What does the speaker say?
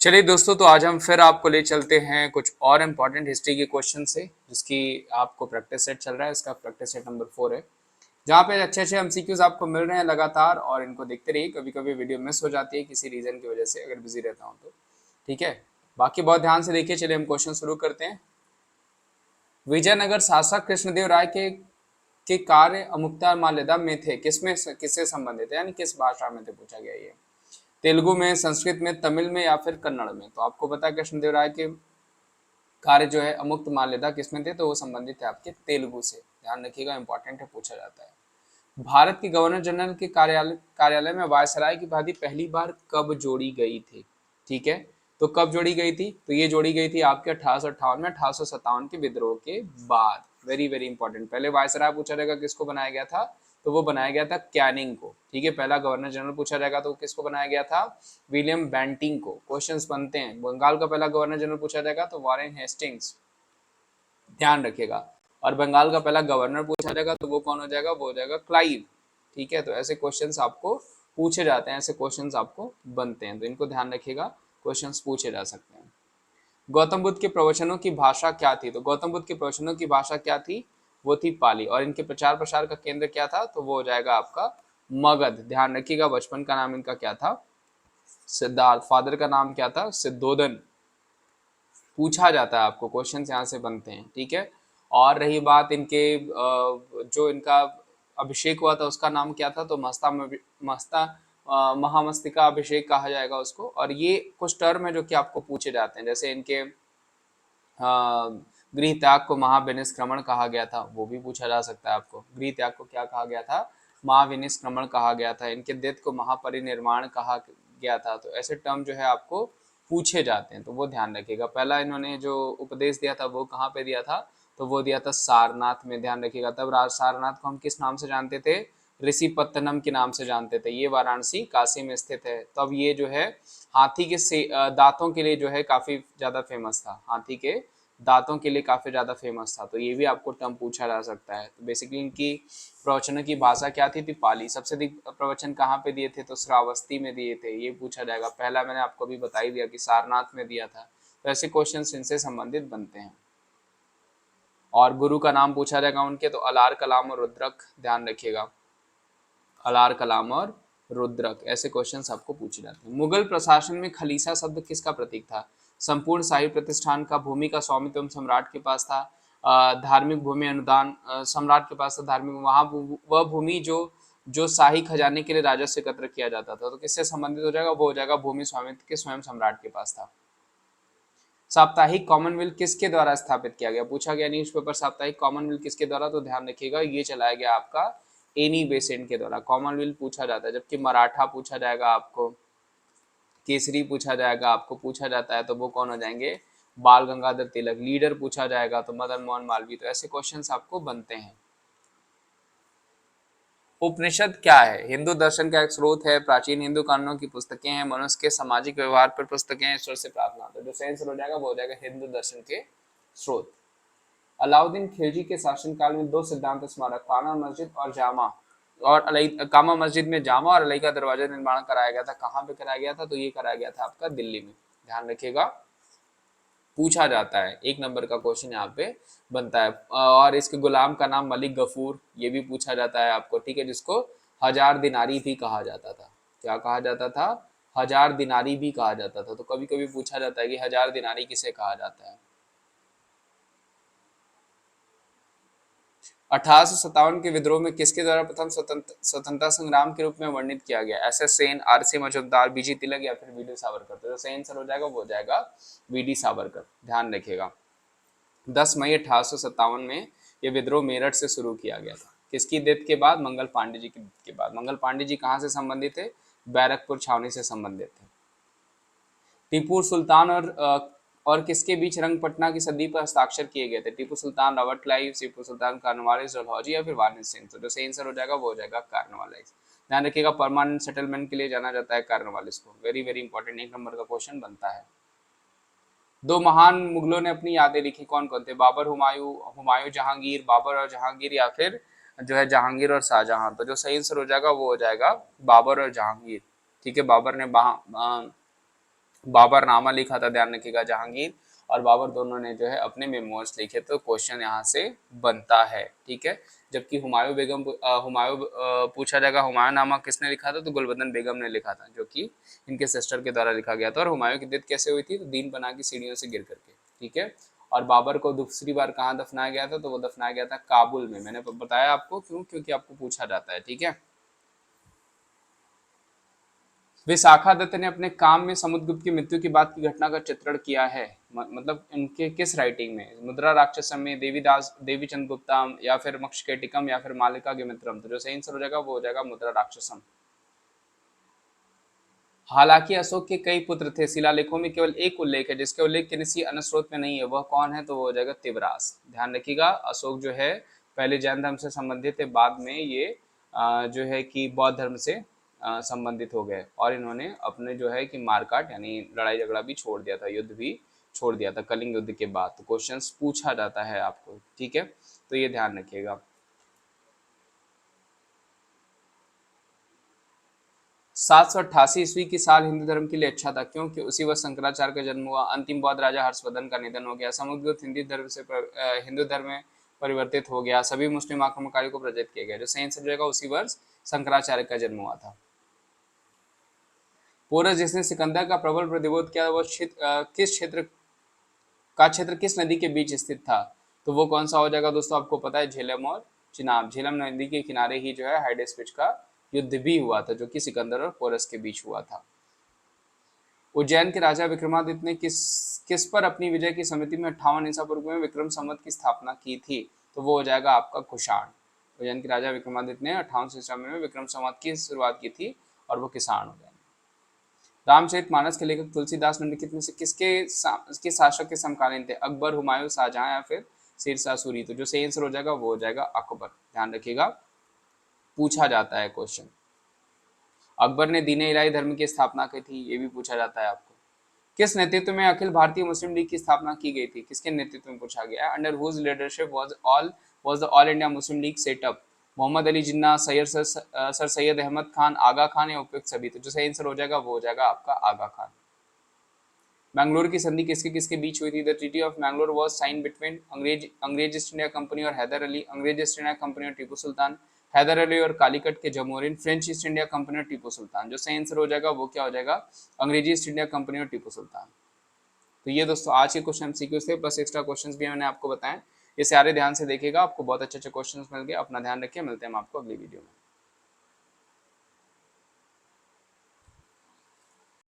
चलिए दोस्तों, तो आज हम फिर आपको ले चलते हैं कुछ और इम्पोर्टेंट हिस्ट्री के क्वेश्चन से, जिसकी आपको प्रैक्टिस सेट चल रहा है। इसका प्रैक्टिस सेट नंबर 4 है, जहाँ पे अच्छे अच्छे एमसीक्यूज आपको मिल रहे हैं लगातार। और इनको देखते रहिए, कभी कभी वीडियो मिस हो जाती है किसी रीजन की वजह से, अगर बिजी रहता हूँ तो। ठीक है, बाकी बहुत ध्यान से देखिए। चलिए हम क्वेश्चन शुरू करते हैं। विजयनगर शासक कृष्णदेव राय के कार्य अमुक्ता माल्यदा में थे, किससे संबंधित है, यानी किस भाषा में थे, पूछा गया ये। तेलुगु में, संस्कृत में, तमिल में या फिर कन्नड़ में। तो आपको पता है कृष्णदेव राय के कार्य जो है अमुक्त माल्यदा किसमें थे, तो वो संबंधित है आपके तेलुगु से। ध्यान रखिएगा, इंपॉर्टेंट है, पूछा जाता है। भारत के गवर्नर जनरल के कार्यालय में वायसराय की उपाधि पहली बार कब जोड़ी गई थी? ठीक है, तो कब जोड़ी गई थी? तो ये जोड़ी गई थी आपके 1858 में, 1857 के विद्रोह के बाद। Very very important. पहले वायसराय पूछा जाएगा किसको बनाया गया था, तो वो बनाया गया था कैनिंग को। ठीक है, पहला गवर्नर जनरल पूछा जाएगा तो किसको बनाया गया था? विलियम बेंटिंग को। क्वेश्चंस बनते हैं। बंगाल का पहला गवर्नर जनरल पूछा जाएगा तो वॉरेन हेस्टिंग्स, ध्यान रखिएगा। और बंगाल का पहला गवर्नर पूछा जाएगा तो वो कौन हो जाएगा? वो हो जाएगा क्लाइव। ठीक है, तो ऐसे क्वेश्चंस आपको पूछे जाते हैं, ऐसे क्वेश्चंस आपको बनते हैं, तो इनको ध्यान रखिएगा, क्वेश्चंस पूछे जा सकते हैं। गौतम बुद्ध के प्रवचनों की भाषा क्या थी? तो गौतम बुद्ध के प्रवचनों की भाषा क्या थी? वो थी पाली। और इनके प्रचार प्रसार का केंद्र क्या था? तो वो हो जाएगा आपका मगध। ध्यान रखिएगा, बचपन का नाम इनका क्या था? सिद्धार्थ। फादर का नाम क्या था? सिद्धोधन। पूछा जाता है आपको, क्वेश्चन यहाँ से बनते हैं। ठीक है, और रही बात इनके जो इनका अभिषेक हुआ था उसका नाम क्या था? तो मस्ता महामस्तिका अभिषेक कहा जाएगा उसको। और ये कुछ टर्म है जो कि आपको पूछे जाते हैं, जैसे इनके गृह त्याग को महाविनिष्क्रमण कहा गया था, वो भी पूछा जा सकता है आपको। गृह त्याग को क्या कहा गया था? महाविनिष्क्रमण कहा गया था। इनके देह को महापरिनिर्वाण कहा गया था। तो ऐसे टर्म जो है आपको पूछे जाते हैं, तो वो ध्यान रखिएगा। पहला इन्होंने जो उपदेश दिया था वो कहाँ पे दिया था? तो वो दिया था सारनाथ में। ध्यान रखिएगा, तब सारनाथ को हम किस नाम से जानते थे? ऋषिपत्तनम के नाम से जानते थे। ये वाराणसी काशी में स्थित है। तब ये जो है हाथी के दांतों के लिए जो है काफी ज्यादा फेमस था। हाथी के दांतों के लिए काफी ज्यादा फेमस था, तो ये भी आपको टर्म पूछा जा सकता है। तो बेसिकली इनकी प्रवचनों की भाषा क्या थी? पाली। सबसे अधिक प्रवचन कहाँ पे दिए थे? तो श्रावस्ती में दिए थे, ये पूछा जाएगा। पहला मैंने आपको अभी बता ही दिया कि सारनाथ में दिया था। तो ऐसे क्वेश्चन इनसे संबंधित बनते हैं। और गुरु का नाम पूछा जाएगा उनके, तो अलार कलाम और रुद्रक। ध्यान रखिएगा, अलार कलाम और रुद्रक। ऐसे क्वेश्चंस आपको पूछे जाते हैं। मुगल प्रशासन में खलीसा शब्द किसका प्रतीक था? संपूर्ण शाही प्रतिष्ठान का। भूमि का स्वामित्व सम्राट के पास था। धार्मिक भूमि अनुदान सम्राट के पास था। धार्मिक वहां वह भूमि जो शाही खजाने के लिए राजस्व एकत्र किया जाता था। तो किससे संबंधित हो जाएगा? वो हो जाएगा भूमि स्वामित्व के स्वयं सम्राट के पास था। साप्ताहिक कॉमनवेल्थ किसके द्वारा स्थापित किया गया? पूछा गया न्यूज़पेपर साप्ताहिक कॉमनवेल्थ किसके द्वारा? तो ध्यान रखिएगा, ये चलाया गया आपका एनी बेसेंट के द्वारा। कॉमनवेल्थ पूछा जाता है। जबकि मराठा पूछा जाएगा आपको, केसरी पूछा जाएगा आपको, पूछा जाता है तो वो कौन हो जाएंगे? बाल गंगाधर तिलक। लीडर पूछा जाएगा तो मदन मोहन मालवीय। तो ऐसे क्वेश्चंस आपको बनते हैं। उपनिषद क्या है? हिंदू दर्शन का एक स्रोत है, प्राचीन हिंदू कानूनों की पुस्तकें हैं, मनुष्य के सामाजिक व्यवहार पर पुस्तकें हैं, ईश्वर से प्रार्थना। तो जो सही आंसर हो जाएगा वो हो जाएगा हिंदू दर्शन के स्रोत। अलाउद्दीन खिलजी के शासनकाल में दो सिद्धांत स्मारक, कामा मस्जिद और जामा और कामा मस्जिद में जामा और अलई का दरवाजा निर्माण कराया गया था। कहाँ पे कराया गया था? तो ये कराया गया था आपका दिल्ली में। ध्यान रखिएगा, पूछा जाता है। एक नंबर का क्वेश्चन यहाँ पे बनता है। और इसके गुलाम का नाम मलिक गफूर, ये भी पूछा जाता है आपको। ठीक है, जिसको हजार दिनारी भी कहा जाता था। क्या कहा जाता था? हजार दिनारी भी कहा जाता था। तो कभी कभी पूछा जाता है कि हजार दिनारी किसे कहा जाता है। 1857 के विद्रोह में किसके द्वारा प्रथम स्वतंत्रता संग्राम के रूप में वर्णित किया गया? S S Sen, R C Majumdar, BG Tilak या फिर वी डी सावरकर। तो जो सही आंसर हो जाएगा वो हो जाएगा वी डी सावरकर। ध्यान रखिएगा, 10 मई 1857 में ये विद्रोह मेरठ से शुरू किया गया था। किसकी डेथ के बाद? मंगल पांडे जी की डेथ के बाद। मंगल पांडे जी कहाँ से संबंधित थे? बैरकपुर छावनी से संबंधित थे। टीपू सुल्तान और किसके बीच रंगपटना की संधि पर हस्ताक्षर किए गए थे? Tipu Sultan, Robert Clive, Tipu Sultan, Cornwallis, Dalhousie या फिर वारन सिंह। तो जो सही आंसर हो जाएगा वो हो जाएगा कॉर्नवालिस। ध्यान रखिएगा, परमानेंट सेटलमेंट के लिए जाना जाता है कॉर्नवालिस को। वेरी वेरी इंपॉर्टेंट, एक नंबर का क्वेश्चन बनता है। दो महान मुगलों ने अपनी यादें लिखी, कौन कौन थे? बाबर, हुमायूं, हुमायूं जहांगीर, बाबर और जहांगीर या फिर जो है जहांगीर और शाहजहां। तो जो सही आंसर हो जाएगा वो हो जाएगा बाबर और जहांगीर। ठीक है, बाबर ने बाबर नामा लिखा था, ध्यान रखिएगा, जहांगीर और बाबर दोनों ने जो है अपने मेमोइर्स लिखे, तो क्वेश्चन यहाँ से बनता है, ठीक है। जबकि हुमायूं बेगम पूछा जाएगा हुमायूं नामा किसने लिखा था, तो गुलबदन बेगम ने लिखा था, जो कि इनके सिस्टर के द्वारा लिखा गया था। और हुमायूं की डेथ कैसे हुई थी, तो दीन पनाह की सीढ़ियों से गिर करके, ठीक है। और बाबर को दूसरी बार कहाँ दफनाया गया था, तो वो दफनाया गया था काबुल में। मैंने बताया आपको क्यों, क्योंकि आपको पूछा जाता है, ठीक है। विशाखा दत्त ने अपने काम में समुद्रगुप्त की मृत्यु के बाद की घटना का चित्रण किया है, मतलब उनके किस राइटिंग में, मुद्रा राक्षसम में, देवीदास देवी चंद गुप्ता, या फिर मक्षकेटिकम, या फिर मालिका के मित्रम। तो जो सही आंसर हो जाएगा वो हो जाएगा मुद्रा राक्षसम। हालांकि अशोक के कई पुत्र थे, शिलालेखों में केवल एक उल्लेख है जिसका उल्लेख किसी अन्य स्रोत में नहीं है, वह कौन है, तो वो हो जाएगा तिबरास। ध्यान रखिएगा, अशोक जो है पहले जैन धर्म से संबंधित थे, बाद में ये जो है कि बौद्ध धर्म से संबंधित हो गए, और इन्होंने अपने जो है कि मारकाट यानी लड़ाई झगड़ा भी छोड़ दिया था, युद्ध भी छोड़ दिया था कलिंग युद्ध के बाद। तो क्वेश्चन पूछा जाता है आपको, ठीक है, तो ये ध्यान रखिएगा। 788 ईस्वी की साल हिंदू धर्म के लिए अच्छा था, क्योंकि उसी वर्ष शंकराचार्य का जन्म हुआ, अंतिम बौद्ध राजा हर्षवर्धन का निधन हो गया, समुद्रगुप्त हिंदू धर्म में परिवर्तित हो गया, सभी मुस्लिम आक्रमणकारियों को पराजित किया गया। जो सही आंसर रहेगा उसी वर्ष शंकराचार्य का जन्म हुआ था। पोरस जिसने सिकंदर का प्रबल प्रतिरोध किया, वो क्षेत्र किस नदी के बीच स्थित था, तो वो कौन सा हो जाएगा दोस्तों, आपको पता है, झेलम और चिनाब। झेलम नदी के किनारे ही जो है हाइडेस्पिच का युद्ध भी हुआ था, जो कि सिकंदर और पोरस के बीच हुआ था। उज्जैन के राजा विक्रमादित्य ने किस पर अपनी विजय की समिति में 58 ईसा पूर्व में विक्रम संवत की स्थापना की थी, तो वो हो जाएगा आपका कुषाण। उज्जैन के राजा विक्रमादित्य ने 58 ईसा में विक्रम संवत की शुरुआत की थी, और वो किसान हो गए। रामचरितमानस के लेखक तुलसीदास निम्नलिखित में से किसके शासक के समकालीन थे, अकबर, हुमायूं, शाहजहां, या फिर शेरशाह सूरी। तो जो सही आंसर हो जाएगा वो हो जाएगा अकबर। ध्यान रखिएगा, पूछा जाता है क्वेश्चन। अकबर ने दीन इलाही धर्म की स्थापना की थी, ये भी पूछा जाता है आपको। किस नेतृत्व में अखिल भारतीय मुस्लिम लीग की स्थापना की गई थी, किसके नेतृत्व में पूछा गया, under whose leadership was the all India Muslim League setup, Mohammed Ali Jinnah, sir Syed Ahmed Khan, Aga Khan, या उपयुक्त सभी। तो जो सही आंसर हो जाएगा वो हो जाएगा आपका आगा खान। मैंगलोर की संधि किसके किसके बीच हुई थी, the treaty of Mangalore was signed between अंग्रेज ईस्ट इंडिया कंपनी और हैदर अली, अंग्रेज ईस्ट इंडिया कंपनी और टीपू सुल्तान, हैदर अली और कालीकट के Zamorin, French east India Company और टीपू सुल्तान। जो सही आंसर हो जाएगा वो क्या हो जाएगा, अंग्रेजी ईस्ट इंडिया कंपनी और टीपू सुल्तान। तो ये दोस्तों आज के क्वेश्चन एमसीक्यूज थे, प्लस एक्स्ट्रा क्वेश्चंस भी मैंने आपको बताएं। ये सारे ध्यान से देखिएगा, आपको बहुत अच्छे अच्छे क्वेश्चंस मिल गए। अपना ध्यान रखिए, मिलते हैं हम आपको अगली वीडियो में।